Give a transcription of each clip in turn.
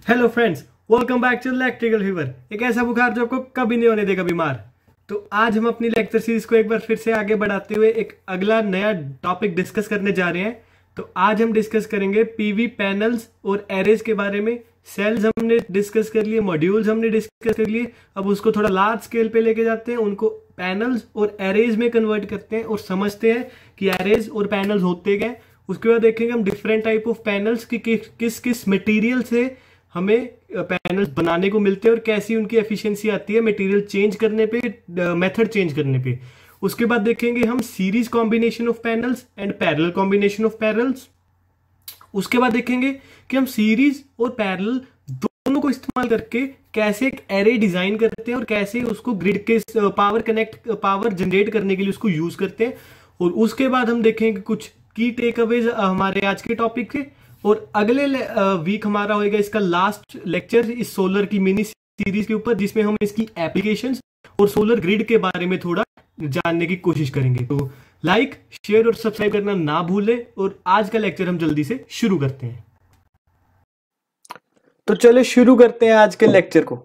Hello friends, welcome back to electrical fever. एक ऐसा बुखार जो आपको कभी नहीं होने देगा बीमार। तो आज हम अपनी लेक्चर सीरीज को एक बार फिर से आगे बढ़ाते हुए एक अगला नया टॉपिक डिस्कस करने जा रहे हैं। तो आज हम डिस्कस करेंगे पीवी पैनल्स और एरेज के बारे में। सेल्स हमने डिस्कस कर लिए, मॉड्यूल्स हमने डिस्कस कर लिए। अब उसको थोड़ा लार्ज स्केल पे लेके जाते हैं, उनको पैनल्स और एरेज में कन्वर्ट करते हैं और समझते हैं कि एरेज और पैनल्स होते क्या हैं। उसके बाद देखेंगे हम डिफरेंट टाइप ऑफ पैनल्स की किस किस मटेरियल से हमें पैनल्स बनाने को मिलते हैं और कैसी उनकी एफिशिएंसी आती है मटेरियल चेंज करने पे, मेथड चेंज करने पे। उसके बाद देखेंगे हम series combination of panels and parallel combination of panels. उसके बाद देखेंगे कि हम सीरीज और पैरेलल दोनों को इस्तेमाल करके कैसे एक एरे डिजाइन करते हैं और कैसे उसको ग्रिड के पावर जनरेट करने के लिए उसको यूज करते हैं। और उसके बाद हम देखेंगे कुछ की टेक अवेज हमारे आज के टॉपिक के। और अगले वीक हमारा होएगा इसका लास्ट लेक्चर इस सोलर की मिनी सीरीज के ऊपर, जिसमें हम इसकी एप्लीकेशंस और सोलर ग्रिड के बारे में थोड़ा जानने की कोशिश करेंगे। तो लाइक, शेयर और सब्सक्राइब करना ना भूलें। और आज का लेक्चर हम जल्दी से शुरू करते हैं। तो चलो शुरू करते हैं आज के लेक्चर को।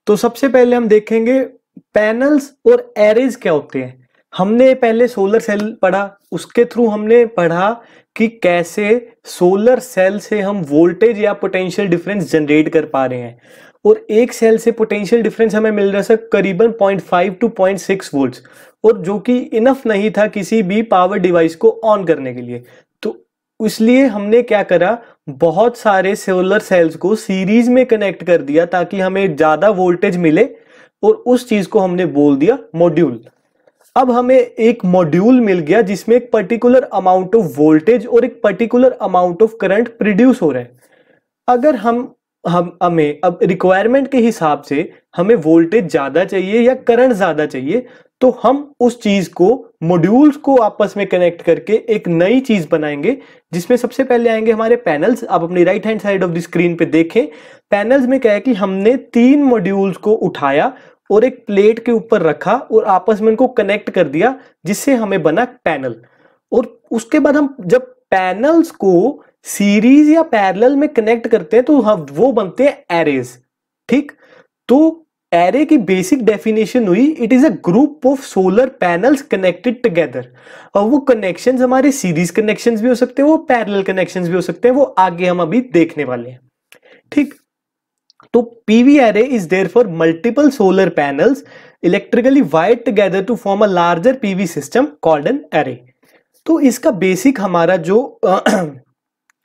तो सबसे पहले हम देखेंगे पैनल्स और एरेज क्या होते हैं। हमने पहले सोलर सेल पढ़ा, उसके थ्रू हमने पढ़ा कि कैसे सोलर सेल से हम वोल्टेज या पोटेंशियल डिफरेंस जनरेट कर पा रहे हैं। और एक सेल से पोटेंशियल डिफरेंस हमें मिल रहा था करीबन 0.5 टू 0.6 वोल्ट्स, और जो कि इनफ नहीं था किसी भी पावर डिवाइस को ऑन करने के लिए। तो इसलिए हमने क्या करा, बहुत सारे सोलर सेल्स को सीरीज में कनेक्ट कर दिया ताकि हमें ज्यादा वोल्टेज मिले, और उस चीज को हमने बोल दिया मॉड्यूल। अब हमें एक मॉड्यूल मिल गया जिसमें एक पर्टिकुलर अमाउंट ऑफ वोल्टेज और एक particular amount of current produce हो रहा है। अगर हमें अब रिक्वायरमेंट के हिसाब से हमें वोल्टेज ज्यादा चाहिए या करंट ज्यादा चाहिए, तो हम उस चीज को, मॉड्यूल्स को आपस में कनेक्ट करके एक नई चीज बनाएंगे, जिसमें सबसे पहले आएंगे हमारे पैनल्स। आप अपनी right hand side of the screen पे देखें, पैनल्स में क्या है कि हमने 3 मॉड्यूल्स को उठाया और एक प्लेट के ऊपर रखा और आपस में उनको कनेक्ट कर दिया, जिससे हमें बना पैनल। और उसके बाद हम जब पैनल्स को सीरीज या पैरेलल में कनेक्ट करते हैं तो हम वो बनते हैं एरेज। ठीक, तो एरे की बेसिक डेफिनेशन हुई, it is a group of solar panels connected together. और वो कनेक्शंस हमारे सीरीज कनेक्शंस भी हो सकते हैं, वो पैरेलल कनेक्शंस भी हो सकते हैं, वो आगे हम अभी देखने वाले हैं। ठीक, तो PV array is therefore multiple solar panels electrically wired together to form a larger PV system called an array। तो इसका बेसिक हमारा जो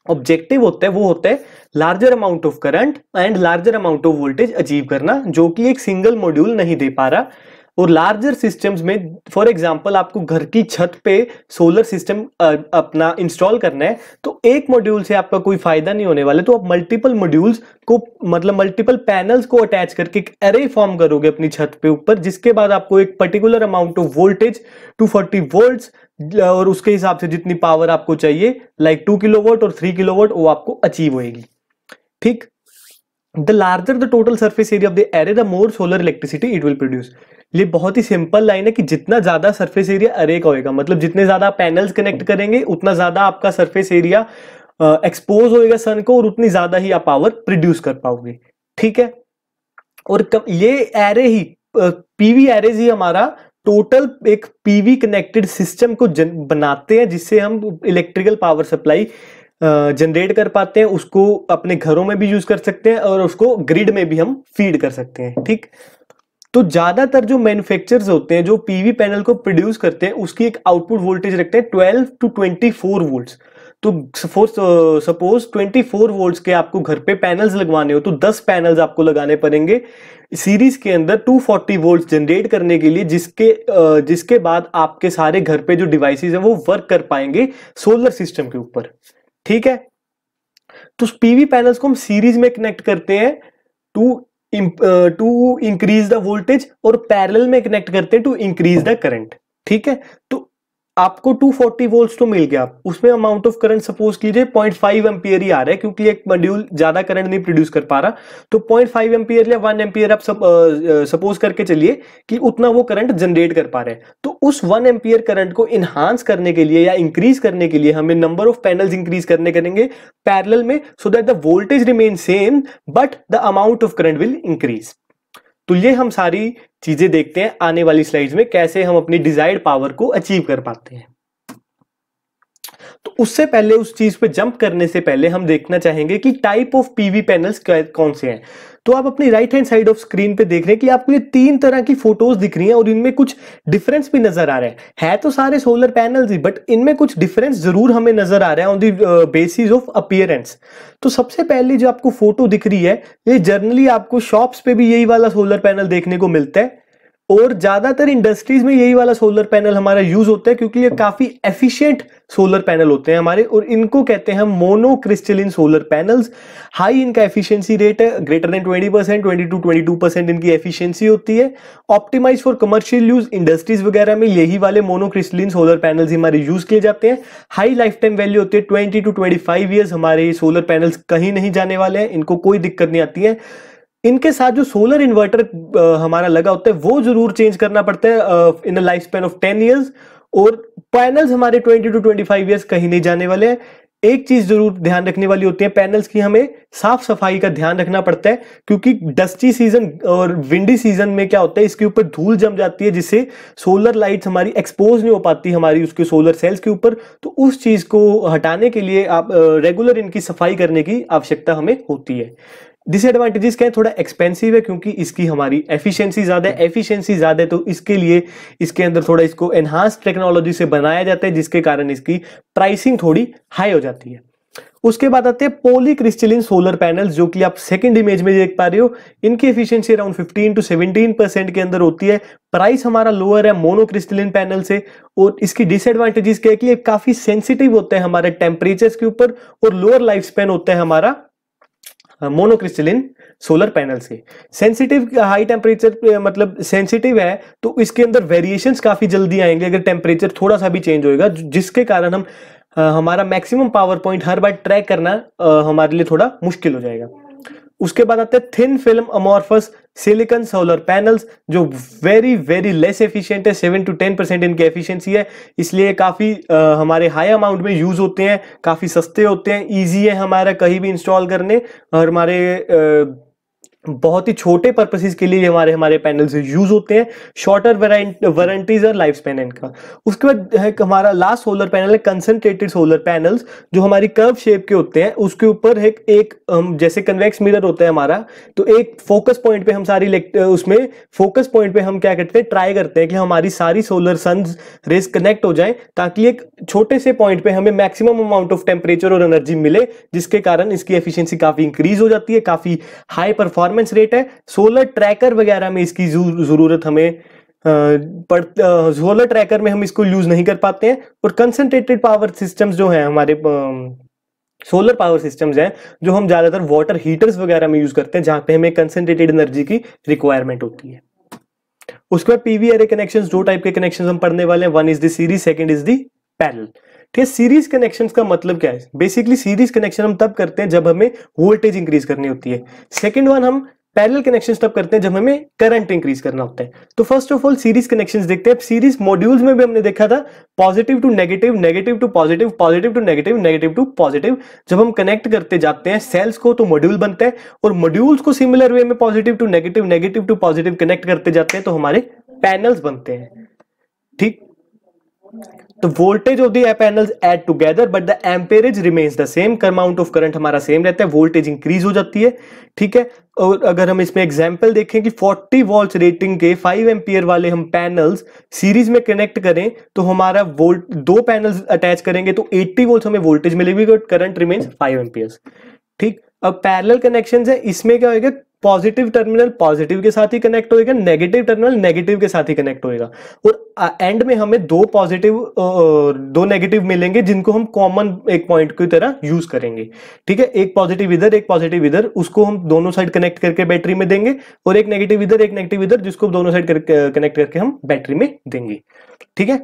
ऑब्जेक्टिव होता है वो होता है larger amount of current and larger amount of voltage achieve करना, जो कि एक सिंगल मॉड्यूल नहीं दे पा रहा। और लार्जर सिस्टम्स में, फॉर एग्जांपल आपको घर की छत पे सोलर सिस्टम अपना इंस्टॉल करना है, तो एक मॉड्यूल से आपका कोई फायदा नहीं होने वाला। तो आप मल्टीपल मॉड्यूल्स को, मतलब मल्टीपल पैनल्स को अटैच करके एक एरे फॉर्म करोगे अपनी छत पे ऊपर, जिसके बाद आपको एक particular amount of voltage 240 volts और उसके हिसाब से जितनी पावर आपको चाहिए, लाइक 2 किलोवाट और 3 किलोवाट, वो आपको अचीव होएगी। ठीक, the larger the total surface area of the array, the more solar electricity it will produce. ये बहुत ही सिंपल लाइन है कि जितना ज्यादा सरफेस एरिया अरे का होगा, मतलब जितने ज्यादा पैनल्स कनेक्ट करेंगे उतना ज्यादा आपका सरफेस एरिया एक्सपोज होएगा सन को, और उतनी ज्यादा ही आप पावर प्रोड्यूस कर पाओगे। ठीक है, और ये एरे ही, पीवी एरेज ही हमारा टोटल एक पीवी कनेक्टेड सिस्टम को बनाते हैं, जिससे हम इलेक्ट्रिकल पावर सप्लाई जनरेट कर पाते हैं। उसको अपने घरों में भी यूज कर सकते हैं और उसको ग्रिड में भी हम फीड कर सकते हैं। ठीक, तो ज्यादातर जो मैन्युफैक्चरर्स होते हैं जो पीवी पैनल को प्रोड्यूस करते हैं, उसकी एक आउटपुट वोल्टेज रखते हैं 12 टू 24 वोल्ट्स। तो सपोज 24 वोल्ट्स के आपको घर पे पैनल्स लगवाने हो, तो 10 पैनल्स आपको लगाने पड़ेंगे सीरीज के अंदर 240 वोल्ट्स जनरेट करने के लिए, जिसके बाद आपके सारे घर पे जो डिवाइसेस हैं वो वर्क कर पाएंगे सोलर सिस्टम के ऊपर। ठीक है, तो पीवी पैनल्स को हम सीरीज में कनेक्ट करते हैं टू इंक्रीज द वोल्टेज, और पैरेलल में कनेक्ट करते हैं टू इंक्रीज द करंट। ठीक है, तो आपको 240 वोल्ट्स तो मिल गया, उसमें अमाउंट ऑफ करंट सपोज कीजिए 0.5 एम्पियर ही आ रहा है, क्योंकि एक मॉड्यूल ज्यादा करंट नहीं प्रोड्यूस कर पा रहा, तो 0.5 एम्पियर या 1 एम्पियर आप सपोज करके चलिए कि उतना वो करंट जनरेट कर पा रहे हैं। तो उस 1 एम्पियर करंट को इनहांस करने के लिए या इंक्रीज करने के लिए हमें नंबर ऑफ पैनल्स इंक्रीज करने करेंगे पैरेलल में, so that the voltage remain same but the amount of current will increase. तो ये हम सारी चीजें देखते हैं आने वाली स्लाइड्स में, कैसे हम अपनी डिजायर्ड पावर को अचीव कर पाते हैं। तो उससे पहले, उस चीज पे जंप करने से पहले हम देखना चाहेंगे कि टाइप ऑफ पीवी पैनल्स कौन से हैं। तो आप अपनी right hand side of screen पे देख रहे हैं कि आपको ये 3 तरह की फोटोज दिख रही हैं और इनमें कुछ डिफरेंस भी नजर आ रहा है तो सारे सोलर पैनल्स ही, बट इनमें कुछ डिफरेंस जरूर हमें नजर आ रहा है on the basis of appearance. तो सबसे पहले जो आपको फोटो दिख रही है, ये जनरली आपको शॉप्स पे भी यही वाला सोलर पैनल देखने को मिलता है और ज्यादातर इंडस्ट्रीज में यही वाला सोलर पैनल हमारा यूज होता है, क्योंकि ये काफी एफिशिएंट सोलर पैनल होते हैं हमारे, और इनको कहते हैं हम मोनोक्रिस्टलिन सोलर पैनल्स। हाई इनका एफिशिएंसी रेट है, ग्रेटर देन 20%, 22% इनकी एफिशिएंसी होती है। Optimise for commercial use, industries वगैरह में यही वाले मोनोक्रिस्टलिन सोलर पैनल्स हमारे यूज किए जाते हैं। हाई लाइफ टाइम वैल्यू होती है 20 to 25 ईयर्स, हमारे सोलर पैनल्स कहीं नहीं जाने वाले हैं, इनको कोई दिक्कत नहीं आती है। इनके साथ जो सोलर इन्वर्टर हमारा लगा होता है वो जरूर चेंज करना पड़ता है in a life span of 10 years, और पैनल्स हमारे 20 to 25 ईयर्स कहीं नहीं जाने वाले हैं। एक चीज जरूर ध्यान रखने वाली होती है पैनल्स की, हमें साफ सफाई का ध्यान रखना पड़ता है, क्योंकि डस्टी सीजन और विंडी सीजन में क्या होता है, इसके ऊपर धूल जम जाती है जिससे सोलर लाइट्स हमारी एक्सपोज नहीं हो पाती हमारी उसके सोलर सेल्स के ऊपर। तो उस चीज को हटाने के लिए आप रेगुलर इनकी सफाई करने की आवश्यकता हमें होती है। डिसएडवांटेजेस क्या है, थोड़ा एक्सपेंसिव है क्योंकि इसकी हमारी एफिशिएंसी ज्यादा है, तो इसके लिए इसके अंदर थोड़ा इसको एनहांस टेक्नोलॉजी से बनाया जाता है, जिसके कारण इसकी प्राइसिंग थोड़ी हाई हो जाती है। उसके बाद आते हैं पॉलीक्रिस्टलिन सोलर पैनल्स, जो कि आप सेकंड इमेज में देख पा रहे हो। इनकी एफिशिएंसी अराउंड 15 to 17% के अंदर होती है। प्राइस हमारा लोअर है मोनोक्रिस्टलिन पैनल से, और इसकी डिसएडवांटेजेस क्या है कि ये काफी सेंसिटिव होता है हमारे टेम्परेचर्स के ऊपर, और लोअर लाइफ स्पैन होता है हमारा मोनोक्रिस्टलिन सोलर पैनल से। सेंसिटिव, हाई टेम्परेचर मतलब सेंसिटिव है तो इसके अंदर वेरिएशंस काफी जल्दी आएंगे अगर टेम्परेचर थोड़ा सा भी चेंज होएगा, जिसके कारण हम हमारा मैक्सिमम पावर पॉइंट हर बार ट्रैक करना हमारे लिए थोड़ा मुश्किल हो जाएगा। उसके बाद आते हैं thin film amorphous silicon solar panels, जो वेरी वेरी लेस एफिशिएंट है, 7 to 10% इनकी एफिशिएंसी है, इसलिए काफी हमारे हाई अमाउंट में यूज होते हैं, काफी सस्ते होते हैं, इजी है हमारा कहीं भी इंस्टॉल करने, और हमारे बहुत ही छोटे पर्पसेस के लिए हमारे पैनल्स यूज होते हैं। शॉर्टर वारंटीज और लाइफ स्पैन इनका। उसके बाद है हमारा लास्ट सोलर पैनल है कंसंट्रेटेड सोलर पैनल्स, जो हमारी कर्व शेप के होते हैं। उसके ऊपर एक जैसे कन्वेक्स मिरर होता है हमारा, तो एक फोकस पॉइंट पे हम उसमें फोकस पॉइंट पे हम क्या करते हैं, ट्राई करते हैं कि हमारी सारी सोलर सन रेज कनेक्ट हो जाए, ताकि एक छोटे से पॉइंट पे हमें मैक्सिमम अमाउंट ऑफ टेम्परेचर और एनर्जी मिले, जिसके कारण इसकी एफिशिएंसी काफी इंक्रीज हो जाती है, काफी हाई परफॉर्मेंस रेट है। सोलर ट्रैकर वगैरह में इसकी जरूरत हमें सोलर ट्रैकर में हम इसको यूज नहीं कर पाते हैं। और कंसंट्रेटेड पावर सिस्टम्स जो हैं हमारे सोलर पावर सिस्टम्स हैं, जो हम ज्यादातर वाटर हीटर्स वगैरह में यूज करते हैं, जहां पे हमें कंसंट्रेटेड एनर्जी की रिक्वायरमेंट होती है। उसके बाद पीवी एरे कनेक्शंस, 2 टाइप के कनेक्शंस हम पढ़ने वाले हैं, one is the series, second is the parallel. ठीक है, सीरीज कनेक्शंस का मतलब क्या है? बेसिकली सीरीज कनेक्शन हम तब करते हैं जब हमें वोल्टेज इंक्रीज करनी होती है। सेकंड वन, हम पैरेलल कनेक्शंस तब करते हैं जब हमें करंट इंक्रीज करना होता है। तो first of all series connections देखते हैं। सीरीज मॉड्यूल्स में भी हमने देखा था positive to negative, negative to positive, positive to negative, negative to positive. जब हम कनेक्ट करते जाते हैं सेल्स को तो मॉड्यूल बनता है, और मॉड्यूल्स को सिमिलर वे में positive to negative, negative to positive connect करते जाते हैं तो हमारे पैनल्स बनते हैं। ठीक, तो voltage of the panels add together but the amperage remains the same, amount of current हमारा सेम रहता है, वोल्टेज इंक्रीज हो जाती है। ठीक है, और अगर हम इसमें एग्जांपल देखें कि 40 वोल्ट रेटिंग के 5 एम्पियर वाले हम पैनल्स सीरीज में कनेक्ट करें तो हमारा वोल्ट 2 पैनल्स अटैच करेंगे तो 80 वोल्ट हमें वोल्टेज मिलेगी, बट करंट रिमेन्स 5 एम्पियर्स। ठीक, अब पैरेलल कनेक्शंस है, इसमें क्या होगा, पॉजिटिव टर्मिनल पॉजिटिव के साथ ही कनेक्ट होएगा, नेगेटिव टर्मिनल नेगेटिव के साथ ही कनेक्ट होएगा, और एंड में हमें 2 पॉजिटिव और 2 नेगेटिव मिलेंगे, जिनको हम कॉमन एक पॉइंट की तरह यूज करेंगे। ठीक है, एक पॉजिटिव इधर एक पॉजिटिव इधर, उसको हम दोनों साइड कनेक्ट करके बैटरी में देंगे, और एक नेगेटिव इधर एक नेगेटिव इधर, जिसको दोनों साइड कनेक्ट करके हम बैटरी में देंगे। ठीक है,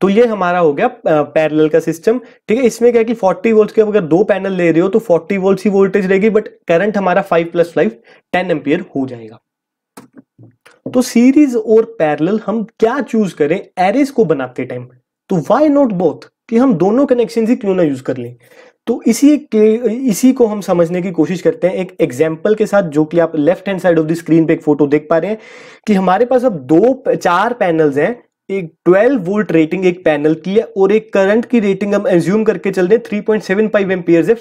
तो ये हमारा हो गया पैरेलल का सिस्टम। ठीक है, इसमें क्या है कि 40 वोल्ट के अगर दो पैनल ले रहे हो तो 40 वोल्ट ही वोल्टेज रहेगी, बट करंट हमारा 5 + 5 10 एम्पियर हो जाएगा। तो सीरीज और पैरेलल हम क्या चूज करें एरेज को बनाते टाइम, तो व्हाई नॉट बोथ, कि हम दोनों कनेक्शन ही क्यों ना यूज कर लें। तो इसी को हम समझने की कोशिश करते हैं एक एग्जांपल के साथ, जो कि आप left hand side of the screen पे एक फोटो देख पा रहे हैं कि हमारे पास अब 4 पैनल्स हैं, एक 12 वोल्ट रेटिंग एक पैनल की है और एक करंट की रेटिंग हम एज्यूम करके चल रहे हैं 3.75 एम्पियर्स है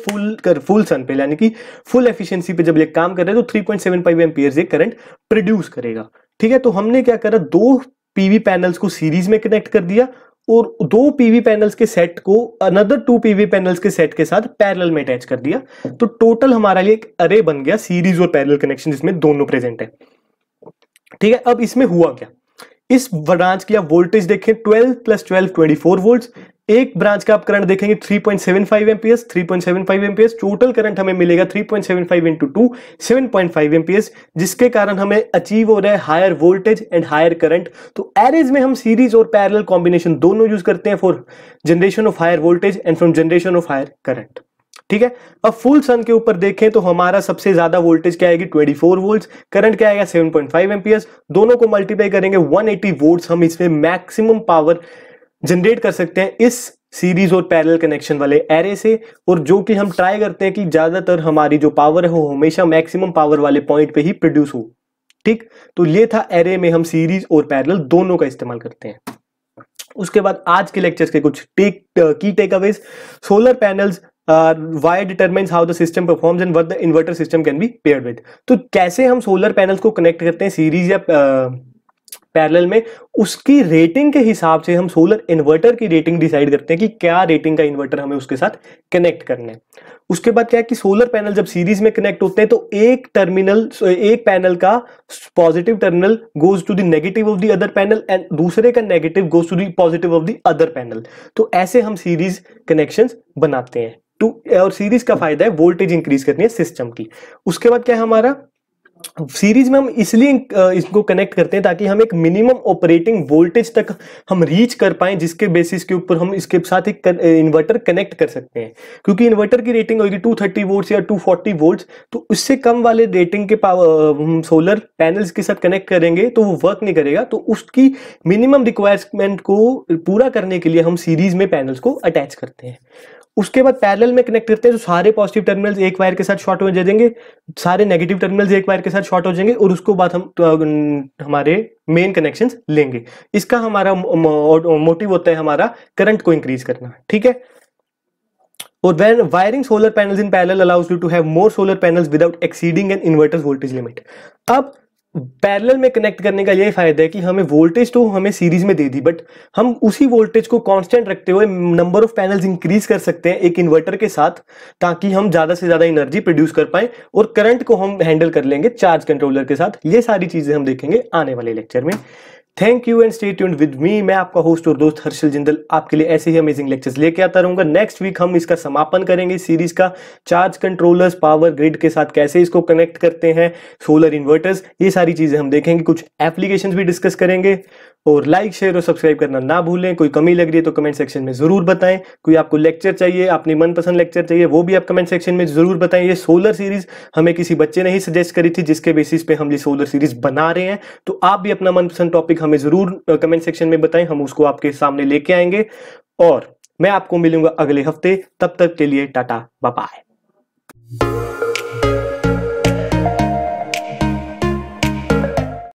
फुल सन पे, यानी कि फुल एफिशिएंसी पे जब ये काम कर रहे हैं तो 3.75 एम्पियर्स ये करंट प्रोड्यूस करेगा। ठीक है, तो हमने क्या करा, 2 पीवी पैनल्स को सीरीज में कनेक्ट कर दिया और 2 पीवी पैनल्स के सेट को अनदर 2 पीवी पैनल्स के सेट के साथ पैरेलल में अटैच कर दिया। तो टोटल हमारा लिए एक अरे बन गया सीरीज और पैरेलल कनेक्शन, जिसमें दोनों प्रेजेंट है। ठीक है, अब इसमें हुआ क्या, इस ब्रांच की आप वोल्टेज देखें 12 + 12 24 वोल्ट, एक ब्रांच का आप करंट देखेंगे 3.75 एम्पियर्स, 3.75 एम्पियर्स, टोटल करंट हमें मिलेगा 3.75 × 2 7.5 एम्पियर्स, जिसके कारण हमें अचीव हो रहा है higher voltage and higher current. तो एरेज में हम सीरीज और पैरेलल कॉम्बिनेशन दोनों यूज करते हैं for generation of higher voltage and from generation of higher current. ठीक है, अब फुल सन के ऊपर देखें तो हमारा सबसे ज्यादा वोल्टेज क्या आएगी 24 वोल्ट, करंट क्या आएगा 7.5 एम्पियर्स, दोनों को मल्टीप्लाई करेंगे 180 वोल्ट्स, हम इसमें मैक्सिमम पावर जनरेट कर सकते हैं इस सीरीज और पैरेलल कनेक्शन वाले एरे से। और जो कि हम ट्राई करते हैं कि ज्यादातर हमारी जो पावर है वो हमेशा मैक्सिमम पावर वाले पॉइंट पे ही प्रोड्यूस हो। ठीक, तो ये था एरे में हम सीरीज और पैरेलल दोनों का इस्तेमाल करते हैं। उसके बाद आज के लेक्चर्स के कुछ की takeaways, solar panels why determines how the system performs and what the inverter system can be paired with। तो कैसे हम सोलर पैनल्स को कनेक्ट करते हैं सीरीज या पैरेलल में, उसकी रेटिंग के हिसाब से हम सोलर इन्वर्टर की रेटिंग डिसाइड करते हैं कि क्या रेटिंग का इन्वर्टर हमें उसके साथ कनेक्ट करना है। उसके बाद क्या है कि सोलर पैनल जब सीरीज में कनेक्ट होते हैं तो एक पैनल का positive terminal goes to the negative of the other panel and दूसरे का negative goes to the positive of the other panel. तो ऐसे हम सीरीज कनेक्शंस बनाते हैं। और सीरीज का फायदा है वोल्टेज इंक्रीज करनी है सिस्टम की। उसके बाद क्या है हमारा, सीरीज में हम इसलिए इसको कनेक्ट करते हैं ताकि हम एक मिनिमम ऑपरेटिंग वोल्टेज तक हम रीच कर पाएं, जिसके बेसिस के ऊपर हम इसके साथ एक इन्वर्टर कनेक्ट कर सकते हैं। क्योंकि इन्वर्टर की रेटिंग होगी 230 वोल्ट्स या 240 वोल्ट्स, तो इससे कम वाले रेटिंग के हम सोलर पैनल्स के साथ कनेक्ट करेंगे तो वो वर्क नहीं करेगा। तो उसकी मिनिमम रिक्वायरमेंट को पूरा करने के लिए हम सीरीज में पैनल्स को अटैच करते हैं। उसके बाद पैरेलल में कनेक्ट करते हैं तो सारे पॉजिटिव टर्मिनल्स एक वायर के साथ शॉर्ट हो जाएंगे, सारे नेगेटिव टर्मिनल्स एक वायर के साथ शॉर्ट हो जाएंगे और उसको बाद हम हमारे मेन कनेक्शंस लेंगे। इसका हमारा मोटिव होता है हमारा करंट को इंक्रीज करना। ठीक है, और when wiring solar panels in parallel allows you to have more solar panels without exceeding an inverter's voltage limit। अब पैरेलल में कनेक्ट करने का यही फायदा है कि हमें वोल्टेज तो हमें सीरीज में दे दी, बट हम उसी वोल्टेज को कांस्टेंट रखते हुए नंबर ऑफ पैनल्स इंक्रीज कर सकते हैं एक इन्वर्टर के साथ, ताकि हम ज्यादा से ज्यादा एनर्जी प्रोड्यूस कर पाए और करंट को हम हैंडल कर लेंगे चार्ज कंट्रोलर के साथ। ये सारी चीजें हम देखेंगे आने वाले लेक्चर में। Thank you and stay tuned with me. मैं आपका होस्ट और दोस्त हर्षल जिंदल आपके लिए ऐसे ही अमेजिंग लेक्चर्स लेके आता रहूंगा। नेक्स्ट वीक हम इसका समापन करेंगे सीरीज का, चार्ज कंट्रोलर्स पावर ग्रिड के साथ कैसे इसको कनेक्ट करते हैं, सोलर इन्वर्टर्स, ये सारी चीजें हम देखेंगे। कुछ एप्लीकेशंस भी डिस्कस करेंगे। और लाइक शेयर और सब्सक्राइब करना ना भूलें। कोई कमी लग रही है तो कमेंट सेक्शन में जरूर बताएं। कोई आपको लेक्चर चाहिए, अपनी मनपसंद लेक्चर चाहिए, वो भी आप कमेंट सेक्शन में जरूर बताएं। ये सोलर सीरीज हमें किसी बच्चे ने ही सजेस्ट करी थी, जिसके बेसिस पे हम ये सोलर सीरीज बना रहे हैं। तो आप भी अपना मनपसंद टॉपिक हमें जरूर कमेंट सेक्शन में बताएं, हम उसको आपके सामने लेके आएंगे। और मैं आपको मिलूंगा अगले हफ्ते, तब तक के लिए टाटा बाय बाय।